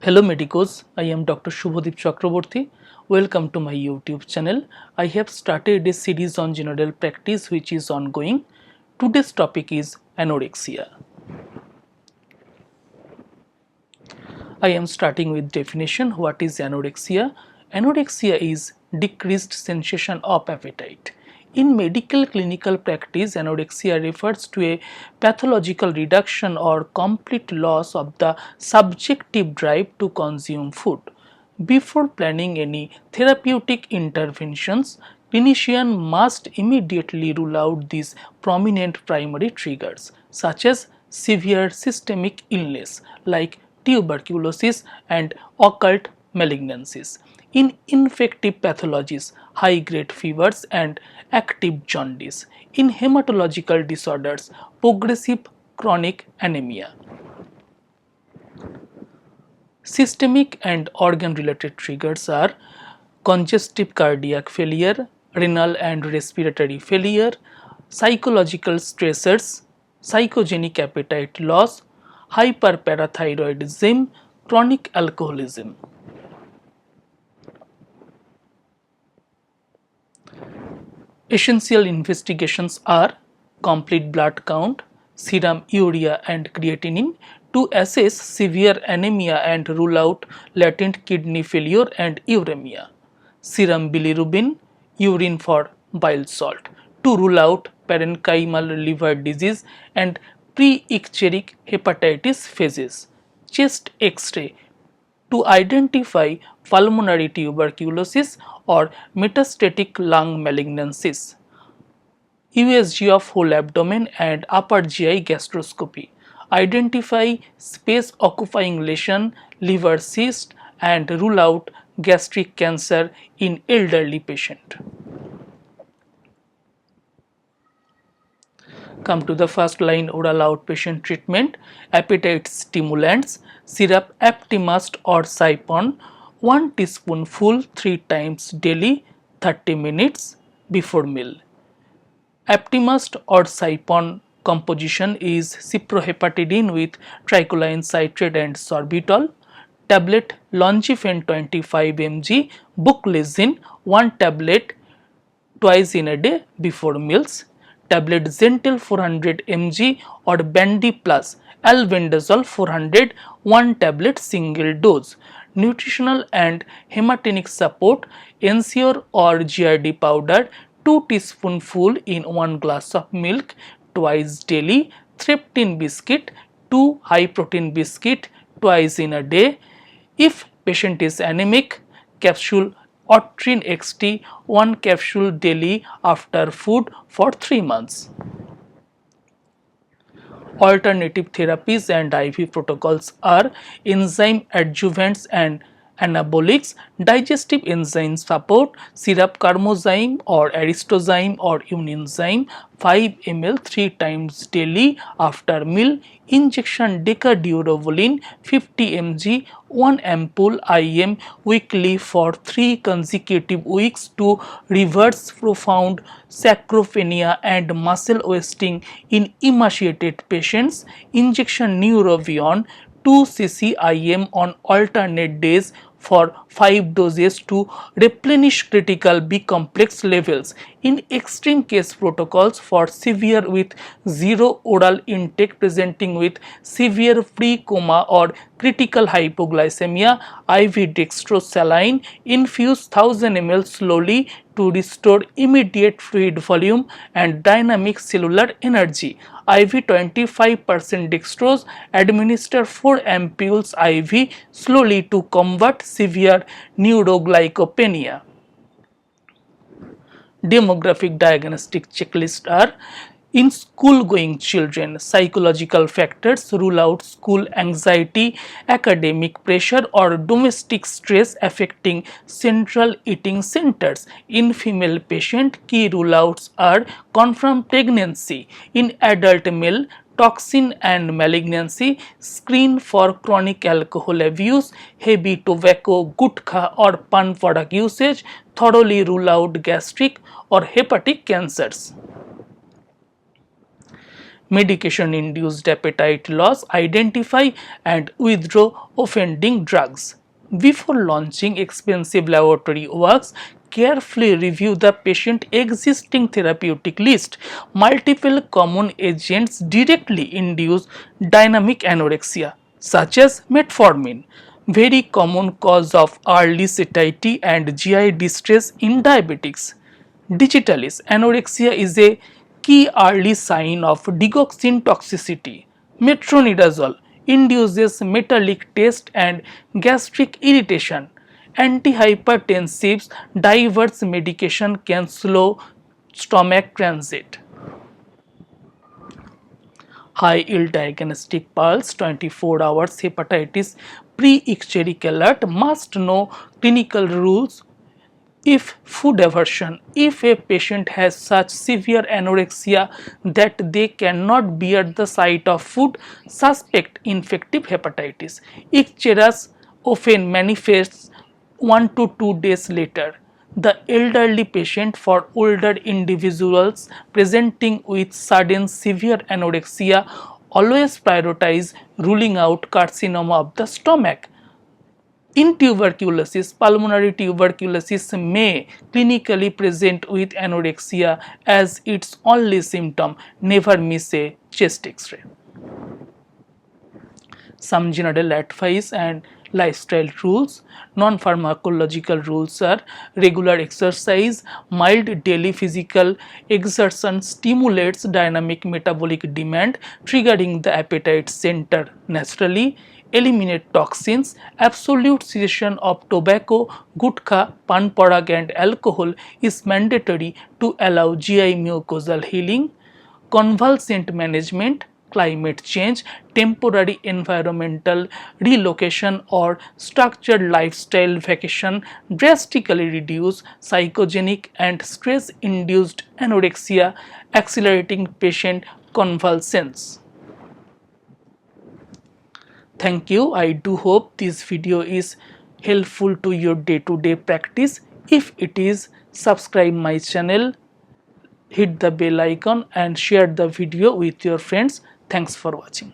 Hello medicos, I am Dr. Shubhodip Chakraborty. Welcome to my YouTube channel. I have started a series on general practice which is ongoing. Today's topic is anorexia. I am starting with definition. What is anorexia? Anorexia is decreased sensation of appetite. In medical clinical practice, anorexia refers to a pathological reduction or complete loss of the subjective drive to consume food. Before planning any therapeutic interventions, clinician must immediately rule out these prominent primary triggers such as severe systemic illness like tuberculosis and occult malignancies. In infective pathologies, high-grade fevers and active jaundice. In hematological disorders, progressive chronic anemia. Systemic and organ-related triggers are congestive cardiac failure, renal and respiratory failure, psychological stressors, psychogenic appetite loss, hyperparathyroidism, chronic alcoholism. Essential investigations are complete blood count, serum urea and creatinine to assess severe anemia and rule out latent kidney failure and uremia, serum bilirubin, urine for bile salt to rule out parenchymal liver disease and pre-icteric hepatitis phases, chest X-ray to identify pulmonary tuberculosis or metastatic lung malignancies, USG of whole abdomen and upper GI gastroscopy, identify space occupying lesion, liver cyst and rule out gastric cancer in elderly patient. Come to the first line oral outpatient treatment, appetite stimulants, syrup Aptimust or Cypon, 1 teaspoonful 3 times daily, 30 minutes before meal. Aptimust or Cypon composition is cyprohepatidine with tricholine citrate and sorbitol, tablet Longifen 25 mg, Buclizine 1 tablet twice in a day before meals, tablet Zentil 400 mg or Bandi Plus, Albendazole 400 1 tablet single dose. Nutritional and hematinic support, Ensure or GRD powder 2 teaspoonful in 1 glass of milk twice daily, Threptin biscuit 2 high protein biscuit twice in a day. If patient is anemic, capsule Otrin XT 1 capsule daily after food for 3 months. Alternative therapies and IV protocols are enzyme adjuvants and anabolics, digestive enzyme support, syrup carmozyme or aristozyme or unenzyme 5 ml 3 times daily after meal, injection decadurovoline 50 mg 1 ampoule IM weekly for 3 consecutive weeks to reverse profound sarcopenia and muscle wasting in emaciated patients, injection Neurovion 2 cc IM on alternate days for 5 doses to replenish critical B complex levels. In extreme case protocols for severe with zero oral intake presenting with severe pre-coma or critical hypoglycemia, IV dextrosaline infuse 1000 ml slowly to restore immediate fluid volume and dynamic cellular energy. IV 25% dextrose, administer 4 ampoules IV slowly to combat severe neuroglycopenia. Demographic diagnostic checklist are: in school going children, psychological factors rule out school anxiety, academic pressure or domestic stress affecting central eating centers. In female patient, key rule outs are confirmed pregnancy. In adult male, toxin and malignancy, screen for chronic alcohol abuse, heavy tobacco, gutkha or pan product usage, thoroughly rule out gastric or hepatic cancers. medication induced appetite loss, identify and withdraw offending drugs. Before launching expensive laboratory works, carefully review the patient existing therapeutic list. Multiple common agents directly induce dynamic anorexia, such as metformin, very common cause of early satiety and GI distress in diabetics. Digitalis anorexia is a key early sign of digoxin toxicity. Metronidazole induces metallic taste and gastric irritation. Antihypertensives diverse medication can slow stomach transit. High yield diagnostic pulse 24 hours hepatitis pre-icteric alert must know clinical rules. If food aversion, if a patient has such severe anorexia that they cannot bear the sight of food, suspect infective hepatitis. Icterus often manifests 1 to 2 days later. The elderly patient, for older individuals presenting with sudden severe anorexia, always prioritize ruling out carcinoma of the stomach. In tuberculosis, pulmonary tuberculosis may clinically present with anorexia as its only symptom. Never miss a chest X-ray. Some general advice and lifestyle rules. Non-pharmacological rules are regular exercise, mild daily physical exertion stimulates dynamic metabolic demand, triggering the appetite center naturally. Eliminate toxins, absolute cessation of tobacco, gutkha, pan parag and alcohol is mandatory to allow GI mucosal healing. Convalescent management, climate change, temporary environmental relocation or structured lifestyle vacation drastically reduce psychogenic and stress induced anorexia, accelerating patient convalescence. Thank you. I do hope this video is helpful to your day-to-day practice. If it is, subscribe my channel, hit the bell icon and share the video with your friends. Thanks for watching.